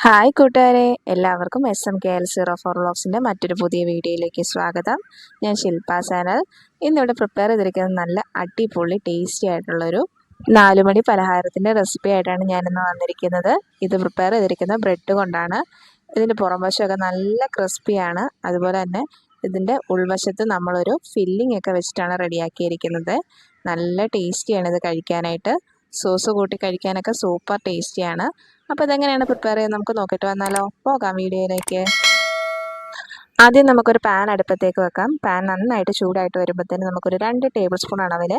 Hi കൂട്ടുകാരെ, എല്ലാവർക്കും SMKL04 വ്ളോഗ്സിൻ്റെ മറ്റൊരു പുതിയ വീഡിയോയിലേക്ക് സ്വാഗതം. ഞാൻ ശില്പ ചാനൽ. ഇന്നിവിടെ പ്രിപ്പയർ ചെയ്തിരിക്കുന്നത് നല്ല അടിപൊളി ടേസ്റ്റി ആയിട്ടുള്ളൊരു 4 മണി പലഹാരത്തിൻ്റെ റെസിപ്പി ആയിട്ടാണ് ഞാനിന്ന് വന്നിരിക്കുന്നത്. ഇത് പ്രിപ്പയർ ചെയ്തിരിക്കുന്ന ബ്രെഡ് കൊണ്ടാണ്. ഇതിൻ്റെ പുറം വശമൊക്കെ നല്ല ക്രിസ്പിയാണ്. അതുപോലെ തന്നെ ഇതിൻ്റെ ഉൾവശത്ത് നമ്മളൊരു ഫില്ലിംഗ് ഒക്കെ വെച്ചിട്ടാണ് റെഡിയാക്കിയിരിക്കുന്നത്. നല്ല ടേസ്റ്റിയാണ് ഇത് കഴിക്കാനായിട്ട്. സോസ് കൂട്ടി കഴിക്കാനൊക്കെ സൂപ്പർ ടേസ്റ്റിയാണ്. അപ്പോൾ ഇതെങ്ങനെയാണ് പ്രിപ്പയർ ചെയ്യുന്നത് നമുക്ക് നോക്കിയിട്ട് വന്നാലോ. പോകാം വീഡിയോയിലേക്ക്. ആദ്യം നമുക്കൊരു പാൻ അടുപ്പത്തേക്ക് വെക്കാം. പാൻ നന്നായിട്ട് ചൂടായിട്ട് വരുമ്പോഴത്തേന് നമുക്കൊരു 2 ടേബിൾ സ്പൂൺ അളവിൽ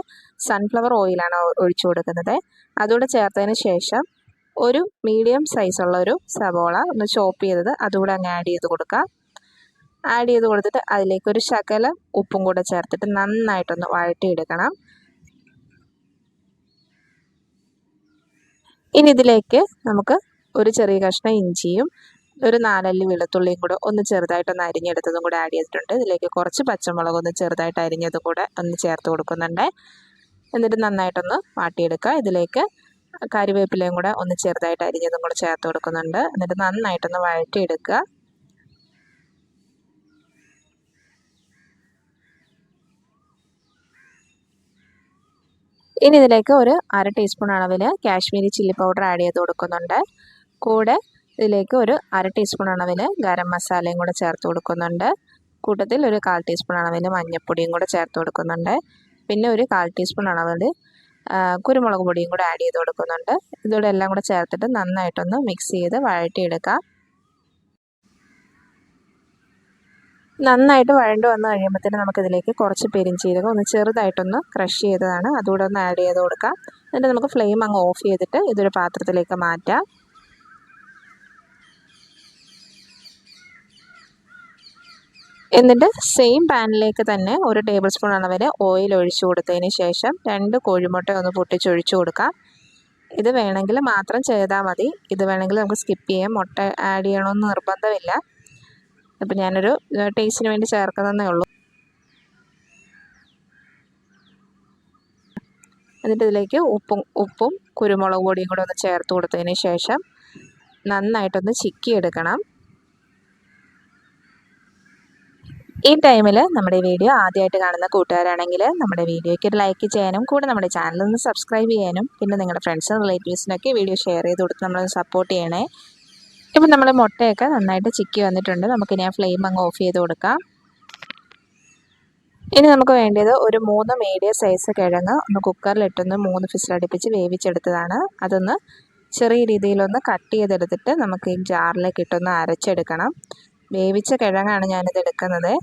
സൺഫ്ലവർ ഓയിലാണ് ഒഴിച്ചു കൊടുക്കുന്നത്. അതുകൂടെ ചേർത്തതിന് ശേഷം ഒരു മീഡിയം സൈസുള്ള ഒരു സവോള ഒന്ന് ചോപ്പ് ചെയ്തത് അതുകൂടെ അങ്ങ് ആഡ് ചെയ്ത് കൊടുക്കാം. ആഡ് ചെയ്ത് കൊടുത്തിട്ട് അതിലേക്ക് ഒരു ശകലം ഉപ്പും കൂടെ ചേർത്തിട്ട് നന്നായിട്ടൊന്ന് വഴറ്റിയെടുക്കണം. ഇനി ഇതിലേക്ക് നമുക്ക് ഒരു ചെറിയ കഷ്ണം ഇഞ്ചിയും ഒരു 4 അല്ലി വെളുത്തുള്ളിയും കൂടെ ഒന്ന് ചെറുതായിട്ടൊന്ന് അരിഞ്ഞെടുത്തതും കൂടെ ആഡ് ചെയ്തിട്ടുണ്ട്. ഇതിലേക്ക് കുറച്ച് പച്ചമുളക് ഒന്ന് ചെറുതായിട്ട് അരിഞ്ഞതും കൂടെ ഒന്ന് ചേർത്ത് കൊടുക്കുന്നുണ്ട്. എന്നിട്ട് നന്നായിട്ടൊന്ന് വാട്ടിയെടുക്കുക. ഇതിലേക്ക് കറിവേപ്പിലയും കൂടെ ഒന്ന് ചെറുതായിട്ട് അരിഞ്ഞതും കൂടെ ചേർത്ത് കൊടുക്കുന്നുണ്ട്. എന്നിട്ട് നന്നായിട്ടൊന്ന് വഴറ്റിയെടുക്കുക. ഇനി ഇതിലേക്ക് ഒരു 1/2 ടീസ്പൂൺ അളവിൽ കാശ്മീരി ചില്ലി പൗഡർ ആഡ് ചെയ്ത് കൊടുക്കുന്നുണ്ട്. കൂടെ ഇതിലേക്ക് ഒരു 1/2 ടീസ്പൂൺ അളവിൽ ഗരം മസാലയും കൂടെ ചേർത്ത് കൊടുക്കുന്നുണ്ട്. കൂട്ടത്തിൽ ഒരു 1/4 ടീസ്പൂൺ അളവിൽ മഞ്ഞൾപ്പൊടിയും കൂടെ ചേർത്ത് കൊടുക്കുന്നുണ്ട്. പിന്നെ ഒരു 1/4 ടീസ്പൂൺ അളവിൽ കുരുമുളക് പൊടിയും കൂടെ ആഡ് ചെയ്ത് കൊടുക്കുന്നുണ്ട്. ഇതോടെ എല്ലാം കൂടെ ചേർത്തിട്ട് നന്നായിട്ടൊന്ന് മിക്സ് ചെയ്ത് വഴറ്റിയെടുക്കാം. നന്നായിട്ട് വഴണ്ട് വന്നു കഴിയുമ്പോഴത്തേന് നമുക്കിതിലേക്ക് കുറച്ച് പെരിഞ്ചീരകം ഒന്ന് ചെറുതായിട്ടൊന്ന് ക്രഷ് ചെയ്തതാണ് അതുകൂടെ ഒന്ന് ആഡ് ചെയ്ത് കൊടുക്കാം. എന്നിട്ട് നമുക്ക് ഫ്ലെയിം അങ്ങ് ഓഫ് ചെയ്തിട്ട് ഇതൊരു പാത്രത്തിലേക്ക് മാറ്റാം. എന്നിട്ട് സെയിം പാനിലേക്ക് തന്നെ ഒരു ടേബിൾ സ്പൂൺ അളവിൽ ഓയിൽ ഒഴിച്ചു കൊടുത്തതിന് ശേഷം 2 കോഴിമുട്ട ഒന്ന് പൊട്ടിച്ചൊഴിച്ചു കൊടുക്കാം. ഇത് വേണമെങ്കിൽ മാത്രം ചെയ്താൽ മതി. ഇത് വേണമെങ്കിൽ നമുക്ക് സ്കിപ്പ് ചെയ്യാം. മുട്ട ആഡ് ചെയ്യണമെന്ന് നിർബന്ധമില്ല. അപ്പോൾ ഞാനൊരു ടേസ്റ്റിന് വേണ്ടി ചേർക്കുന്നതേ ഉള്ളൂ. എന്നിട്ട് ഇതിലേക്ക് ഉപ്പും കുരുമുളക് പൊടിയും കൂടെ ഒന്ന് ചേർത്ത് കൊടുത്തതിന് ശേഷം നന്നായിട്ടൊന്ന് ചിക്കിയെടുക്കണം. ഈ ടൈമിൽ നമ്മുടെ വീഡിയോ ആദ്യമായിട്ട് കാണുന്ന കൂട്ടുകാരാണെങ്കിൽ നമ്മുടെ വീഡിയോയ്ക്ക് ഒരു ലൈക്ക് ചെയ്യാനും കൂടെ നമ്മുടെ ചാനൽ ഒന്ന് സബ്സ്ക്രൈബ് ചെയ്യാനും പിന്നെ നിങ്ങളുടെ ഫ്രണ്ട്സും റിലേറ്റീവ്സിനൊക്കെ വീഡിയോ ഷെയർ ചെയ്ത് കൊടുത്ത് നമ്മളൊന്ന് സപ്പോർട്ട് ചെയ്യണേ. ഇപ്പം നമ്മൾ മുട്ടയൊക്കെ നന്നായിട്ട് ചിക്കി വന്നിട്ടുണ്ട്. നമുക്കിനി ആ ഫ്ലെയിം അങ്ങ് ഓഫ് ചെയ്ത് കൊടുക്കാം. ഇനി നമുക്ക് വേണ്ടത് ഒരു 3 മീഡിയം സൈസ് കിഴങ്ങ് ഒന്ന് കുക്കറിലിട്ടൊന്ന് 3 ഫിസിലടുപ്പിച്ച് വേവിച്ചെടുത്തതാണ്. അതൊന്ന് ചെറിയ രീതിയിലൊന്ന് കട്ട് ചെയ്തെടുത്തിട്ട് നമുക്ക് ഈ ജാറിലേക്ക് ഇട്ടൊന്ന് അരച്ചെടുക്കണം. വേവിച്ച കിഴങ്ങാണ് ഞാനിത് എടുക്കുന്നത്.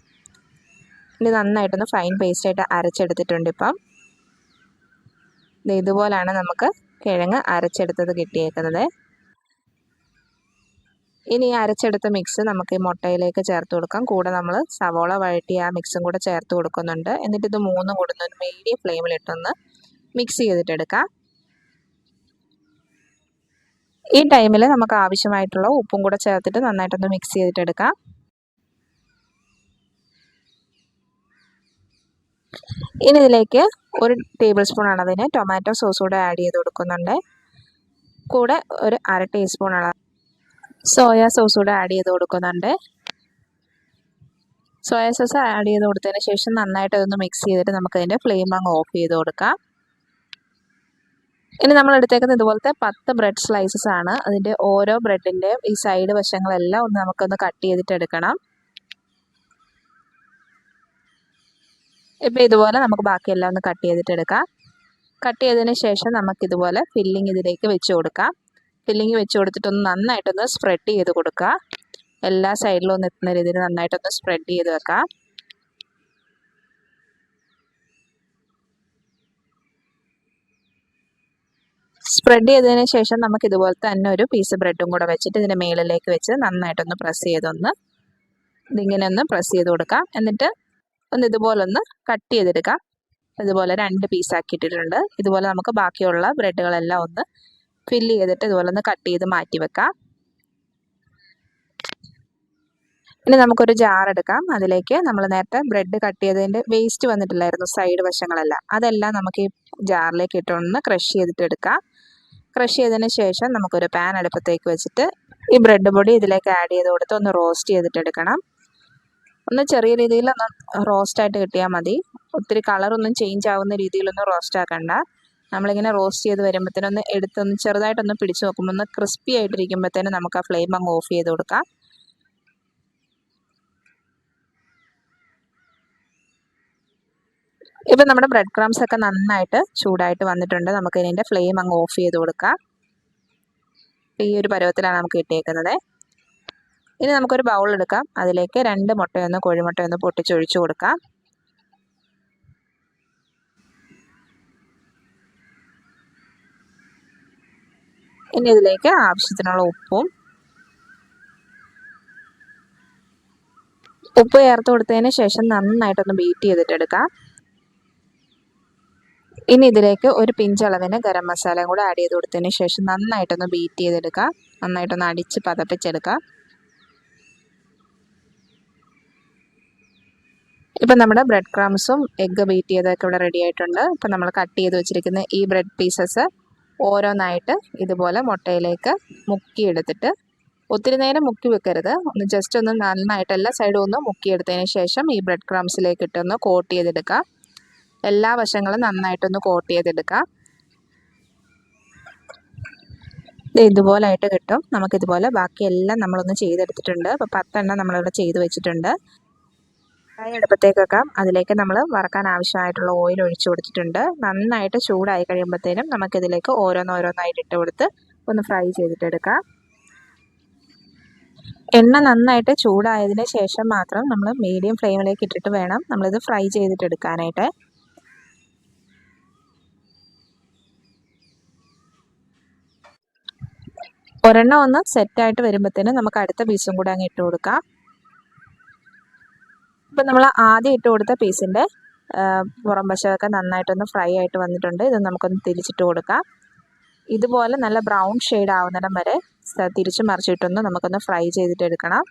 ഇനി നന്നായിട്ടൊന്ന് ഫൈൻ പേസ്റ്റായിട്ട് അരച്ചെടുത്തിട്ടുണ്ട്. ഇപ്പം ഇതുപോലാണ് നമുക്ക് കിഴങ്ങ് അരച്ചെടുത്തത് കിട്ടിയേക്കുന്നത്. ഇനി അരച്ചെടുത്ത മിക്സ് നമുക്ക് ഈ മുട്ടയിലേക്ക് ചേർത്ത് കൊടുക്കാം. കൂടെ നമ്മൾ സവോള വഴറ്റി ആ മിക്സും കൂടെ ചേർത്ത് കൊടുക്കുന്നുണ്ട്. എന്നിട്ട് ഇത് 3 കൂടെ ഒരു മീഡിയം ഫ്ലെയിമിലിട്ടൊന്ന് മിക്സ് ചെയ്തിട്ടെടുക്കാം. ഈ ടൈമിൽ നമുക്ക് ആവശ്യമായിട്ടുള്ള ഉപ്പും കൂടെ ചേർത്തിട്ട് നന്നായിട്ടൊന്ന് മിക്സ് ചെയ്തിട്ടെടുക്കാം. ഇനി ഇതിലേക്ക് ഒരു ടേബിൾ സ്പൂൺ അളവിന് ടൊമാറ്റോ സോസ് കൂടെ ആഡ് ചെയ്ത് കൊടുക്കുന്നുണ്ട്. കൂടെ ഒരു 1/2 ടീസ്പൂൺ അളവ് സോയാ സോസ് കൂടെ ആഡ് ചെയ്ത് കൊടുക്കുന്നുണ്ട്. സോയാ സോസ് ആഡ് ചെയ്ത് കൊടുത്തതിന് ശേഷം നന്നായിട്ട് അതൊന്ന് മിക്സ് ചെയ്തിട്ട് നമുക്കതിൻ്റെ ഫ്ലെയിം അങ്ങ് ഓഫ് ചെയ്ത് കൊടുക്കാം. ഇനി നമ്മൾ എടുത്തേക്കുന്നത് ഇതുപോലത്തെ 10 ബ്രെഡ് സ്ലൈസസ് ആണ്. അതിൻ്റെ ഓരോ ബ്രെഡിൻ്റെയും ഈ സൈഡ് വശങ്ങളെല്ലാം ഒന്ന് നമുക്കൊന്ന് കട്ട് ചെയ്തിട്ട് എടുക്കണം. ഇപ്പോൾ ഇതുപോലെ നമുക്ക് ബാക്കിയെല്ലാം ഒന്ന് കട്ട് ചെയ്തിട്ട് എടുക്കാം. കട്ട് ചെയ്തതിന് ശേഷം നമുക്കിതുപോലെ ഫില്ലിങ് ഇതിലേക്ക് വെച്ച് കൊടുക്കാം. ഫില്ലിങ് വെച്ച് കൊടുത്തിട്ടൊന്ന് നന്നായിട്ടൊന്ന് സ്പ്രെഡ് ചെയ്ത് കൊടുക്കുക. എല്ലാ സൈഡിലും ഒന്ന് എത്തുന്ന രീതിയിൽ നന്നായിട്ടൊന്ന് സ്പ്രെഡ് ചെയ്ത് വെക്കാം. സ്പ്രെഡ് ചെയ്തതിന് ശേഷം നമുക്ക് ഇതുപോലത്തെ തന്നെ ഒരു പീസ് ബ്രെഡും കൂടെ വെച്ചിട്ട് ഇതിൻ്റെ മേളിലേക്ക് വെച്ച് നന്നായിട്ടൊന്ന് പ്രസ് ചെയ്തൊന്ന് ഇതിങ്ങനെ ഒന്ന് പ്രസ് ചെയ്ത് കൊടുക്കാം. എന്നിട്ട് ഒന്ന് ഇതുപോലെ ഒന്ന് കട്ട് ചെയ്തെടുക്കാം. ഇതുപോലെ 2 പീസാക്കിയിട്ടിട്ടുണ്ട്. ഇതുപോലെ നമുക്ക് ബാക്കിയുള്ള ബ്രെഡുകളെല്ലാം ഒന്ന് ഫില്ല് ചെയ്തിട്ട് ഇതുപോലെ ഒന്ന് കട്ട് ചെയ്ത് മാറ്റി വെക്കാം. ഇനി നമുക്കൊരു ജാർ എടുക്കാം. അതിലേക്ക് നമ്മൾ നേരത്തെ ബ്രെഡ് കട്ട് ചെയ്തതിൻ്റെ വേസ്റ്റ് വന്നിട്ടില്ലായിരുന്നു സൈഡ് വശങ്ങളെല്ലാം, അതെല്ലാം നമുക്ക് ഈ ജാറിലേക്ക് ഇട്ടൊന്ന് ക്രഷ് ചെയ്തിട്ട് എടുക്കാം. ക്രഷ് ചെയ്തതിന് ശേഷം നമുക്കൊരു പാൻ അടുപ്പത്തേക്ക് വെച്ചിട്ട് ഈ ബ്രെഡ് പൊടി ഇതിലേക്ക് ആഡ് ചെയ്ത് കൊടുത്ത് ഒന്ന് റോസ്റ്റ് ചെയ്തിട്ടെടുക്കണം. ഒന്ന് ചെറിയ രീതിയിൽ ഒന്ന് റോസ്റ്റായിട്ട് കിട്ടിയാൽ മതി. ഒത്തിരി കളറൊന്നും ചേഞ്ച് ആവുന്ന രീതിയിലൊന്നും റോസ്റ്റ് ആക്കണ്ട. നമ്മളിങ്ങനെ റോസ്റ്റ് ചെയ്ത് വരുമ്പോഴത്തേനൊന്ന് എടുത്തൊന്ന് ചെറുതായിട്ടൊന്ന് പിടിച്ച് നോക്കുമ്പോൾ ഒന്ന് ക്രിസ്പി ആയിട്ടിരിക്കുമ്പോഴത്തേനും നമുക്ക് ആ ഫ്ലെയിം അങ്ങ് ഓഫ് ചെയ്ത് കൊടുക്കാം. ഇപ്പം നമ്മുടെ ബ്രെഡ് ക്രംസ് ഒക്കെ നന്നായിട്ട് ചൂടായിട്ട് വന്നിട്ടുണ്ട്. നമുക്ക് ഇതിൻ്റെ ഫ്ലെയിം അങ്ങ് ഓഫ് ചെയ്ത് കൊടുക്കാം. ഈ ഒരു പരുവത്തിലാണ് നമുക്ക് കിട്ടിയേക്കുന്നത്. ഇനി നമുക്കൊരു ബൗൾ എടുക്കാം. അതിലേക്ക് 2 മുട്ടയൊന്ന് കോഴിമുട്ടയൊന്ന് പൊട്ടിച്ചൊഴിച്ചു കൊടുക്കാം. ഇനി ഇതിലേക്ക് ആവശ്യത്തിനുള്ള ഉപ്പ് ചേർത്ത് കൊടുത്തതിന് ശേഷം നന്നായിട്ടൊന്ന് ബീറ്റ് ചെയ്തിട്ടെടുക്കാം. ഇനി ഇതിലേക്ക് ഒരു പിഞ്ചളവിന് ഗരം മസാലയും കൂടെ ആഡ് ചെയ്ത് കൊടുത്തതിന് ശേഷം നന്നായിട്ടൊന്ന് ബീറ്റ് ചെയ്തെടുക്കാം. നന്നായിട്ടൊന്ന് അടിച്ച് പതപ്പിച്ചെടുക്കാം. ഇപ്പം നമ്മുടെ ബ്രെഡ് ക്രംസും എഗ്ഗ് ബീറ്റ് ചെയ്തൊക്കെ ഇവിടെ റെഡി ആയിട്ടുണ്ട്. ഇപ്പം നമ്മൾ കട്ട് ചെയ്ത് വെച്ചിരിക്കുന്ന ഈ ബ്രെഡ് പീസസ് ഓരോന്നായിട്ട് ഇതുപോലെ മുട്ടയിലേക്ക് മുക്കിയെടുത്തിട്ട്, ഒത്തിരി നേരം മുക്കി വെക്കരുത്, ഒന്ന് ജസ്റ്റ് ഒന്ന് നന്നായിട്ട് എല്ലാ സൈഡും ഒന്ന് മുക്കിയെടുത്തതിന് ശേഷം ഈ ബ്രെഡ് ക്രംസിലേക്ക് ഇട്ടൊന്ന് കോട്ട് ചെയ്തെടുക്കുക. എല്ലാ വശങ്ങളും നന്നായിട്ടൊന്ന് കോട്ട് ചെയ്തെടുക്കുക. ഇതുപോലായിട്ട് കിട്ടും. നമുക്കിതുപോലെ ബാക്കിയെല്ലാം നമ്മളൊന്ന് ചെയ്തെടുത്തിട്ടുണ്ട്. അപ്പോൾ 10 എണ്ണം നമ്മളിവിടെ ചെയ്ത് വെച്ചിട്ടുണ്ട്. അടുപ്പത്തേക്ക് വെക്കാം. അതിലേക്ക് നമ്മൾ വറക്കാൻ ആവശ്യമായിട്ടുള്ള ഓയിൽ ഒഴിച്ചു കൊടുത്തിട്ടുണ്ട്. നന്നായിട്ട് ചൂടായി കഴിയുമ്പോഴത്തേനും നമുക്കിതിലേക്ക് ഓരോന്നോരോന്നായിട്ട് ഇട്ട് കൊടുത്ത് ഒന്ന് ഫ്രൈ ചെയ്തിട്ടെടുക്കാം. എണ്ണ നന്നായിട്ട് ചൂടായതിന് ശേഷം മാത്രം നമ്മൾ മീഡിയം ഫ്ലെയിമിലേക്ക് ഇട്ടിട്ട് വേണം നമ്മളിത് ഫ്രൈ ചെയ്തിട്ടെടുക്കാനായിട്ട്. ഒരെണ്ണം ഒന്ന് സെറ്റായിട്ട് വരുമ്പോഴത്തേനും നമുക്ക് അടുത്ത പീസും കൂടെ അങ്ങ് ഇട്ട് കൊടുക്കാം. ഇപ്പം നമ്മൾ ആദ്യം ഇട്ട് കൊടുത്ത പീസിൻ്റെ പുറം വശമൊക്കെ നന്നായിട്ടൊന്ന് ഫ്രൈ ആയിട്ട് വന്നിട്ടുണ്ട്. ഇത് നമുക്കൊന്ന് തിരിച്ചിട്ട് കൊടുക്കാം. ഇതുപോലെ നല്ല ബ്രൗൺ ഷെയ്ഡ് ആവുന്നിടം വരെ തിരിച്ചു മറിച്ചിട്ടൊന്ന് നമുക്കൊന്ന് ഫ്രൈ ചെയ്തിട്ടെടുക്കണം.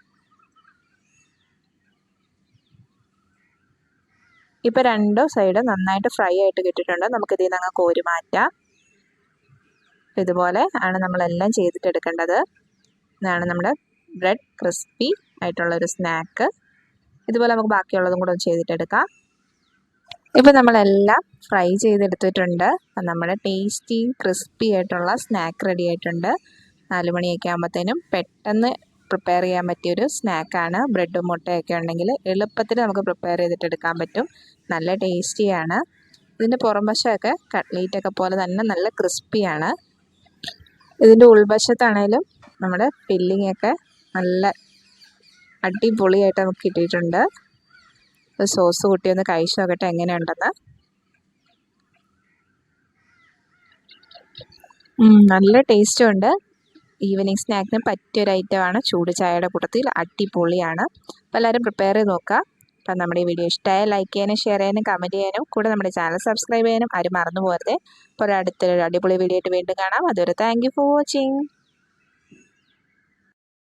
ഇപ്പം 2 സൈഡ് നന്നായിട്ട് ഫ്രൈ ആയിട്ട് കിട്ടിയിട്ടുണ്ട്. നമുക്കിതിൽ നിന്ന് അങ്ങ് കോരി മാറ്റാം. ഇതുപോലെ ആണ് നമ്മളെല്ലാം ചെയ്തിട്ടെടുക്കേണ്ടത്. ഇതാണ് നമ്മുടെ ബ്രെഡ് ക്രിസ്പി ആയിട്ടുള്ളൊരു സ്നാക്ക്. ഇതുപോലെ നമുക്ക് ബാക്കിയുള്ളതും കൂടെ ഒന്ന് ചെയ്തിട്ടെടുക്കാം. ഇപ്പം നമ്മളെല്ലാം ഫ്രൈ ചെയ്തെടുത്തിട്ടുണ്ട്. നമ്മുടെ ടേസ്റ്റി ക്രിസ്പി ആയിട്ടുള്ള സ്നാക്ക് റെഡി ആയിട്ടുണ്ട്. 4 മണിയൊക്കെ ആകുമ്പോഴത്തേനും പെട്ടെന്ന് പ്രിപ്പയർ ചെയ്യാൻ പറ്റിയൊരു സ്നാക്കാണ്. ബ്രെഡും മുട്ടയൊക്കെ ഉണ്ടെങ്കിൽ എളുപ്പത്തിൽ നമുക്ക് പ്രിപ്പയർ ചെയ്തിട്ടെടുക്കാൻ പറ്റും. നല്ല ടേസ്റ്റിയാണ്. ഇതിൻ്റെ പുറം വശമൊക്കെ കട്ട്ലേറ്റൊക്കെ പോലെ തന്നെ നല്ല ക്രിസ്പിയാണ്. ഇതിൻ്റെ ഉൾവശത്താണേലും നമ്മുടെ ഫില്ലിംഗ് ഒക്കെ നല്ല അടിപൊളിയായിട്ട് നമുക്ക് കിട്ടിയിട്ടുണ്ട്. സോസ് കൂട്ടി ഒന്ന് കഴിച്ച് നോക്കട്ടെ എങ്ങനെയുണ്ടെന്ന്. നല്ല ടേസ്റ്റും ഉണ്ട്. ഈവനിങ് സ്നാക്കിന് പറ്റിയൊരു ഐറ്റമാണ്. ചൂട് ചായയുടെ കൂട്ടത്തിൽ അടിപൊളിയാണ്. അപ്പോൾ എല്ലാവരും പ്രിപ്പയർ ചെയ്ത് നോക്കുക. അപ്പം നമ്മുടെ ഈ വീഡിയോ ഇഷ്ടമായ ലൈക്ക് ചെയ്യാനും ഷെയർ ചെയ്യാനും കമൻറ്റ് ചെയ്യാനും കൂടെ നമ്മുടെ ചാനൽ സബ്സ്ക്രൈബ് ചെയ്യാനും ആരും മറന്നു പോകരുത്. അപ്പോൾ അടുത്തൊരു അടിപൊളി വീഡിയോ ആയിട്ട് വീണ്ടും കാണാം. അതുവരെ താങ്ക് യു ഫോർ വാച്ചിങ്.